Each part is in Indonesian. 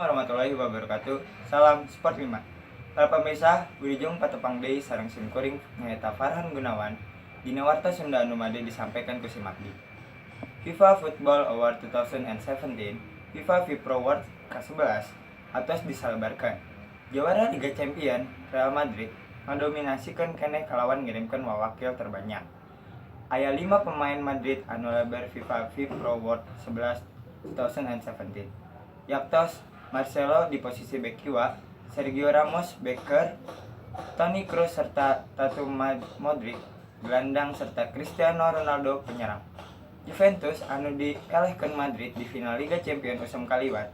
Warahmatullahi wabarakatuh. Salam Sport 5. Para pemirsa, wilujeng patepang deui sareng simkuring nyaeta Farhan Gunawan. Dina warta Sunda anu made disampaikan ku si Magdi. FIFA Football Award 2017, FIFA FIPRO Award ke-11 atos disalebarkan. Jawara Liga Champion Real Madrid mendominasikeun keneh kalawan ngirimkeun wawakil terbanyak. Aya 5 pemain Madrid anu lebar FIFA FIPRO Award 11 2017. Yaktos Marcelo di posisi bek kiwa, Sergio Ramos beker, Toni Kroos serta Tatu Modric gelandang serta Cristiano Ronaldo penyerang. Juventus anu dielehkeun Madrid di final Liga Champions usum kaliwat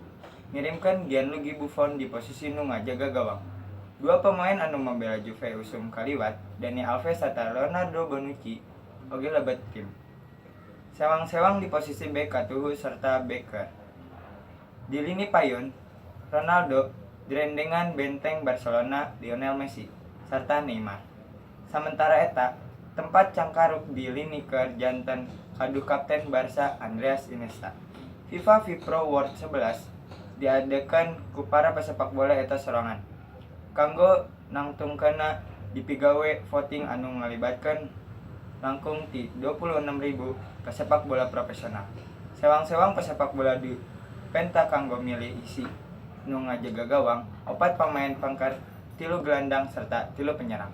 ngirimkeun Gianluigi Buffon di posisi nu ngajaga gawang. Dua pemain anu membela Juve usum kaliwat, Dani Alves serta Leonardo Bonucci oge lebet tim. Sewang-sewang di posisi bek katuhu serta beker. Di lini payun, Ronaldo direndengan benteng Barcelona Lionel Messi serta Neymar. Sementara eta, tempat cangkaruk di lini keur janten kadu kapten Barca Andreas Iniesta. FIFA FIPRO Award 11 diadakan ku para pesepak bola eta sorangan. Kanggo nangtungkeunna dipigawe voting anu ngalibatkeun langkung ti 26.000 pesepak bola profesional. Sewang-sewang pesepak bola di penta kanggo milih isi nu ngajaga gawang, 4 pemain pangkat, 3 gelandang serta 3 penyerang.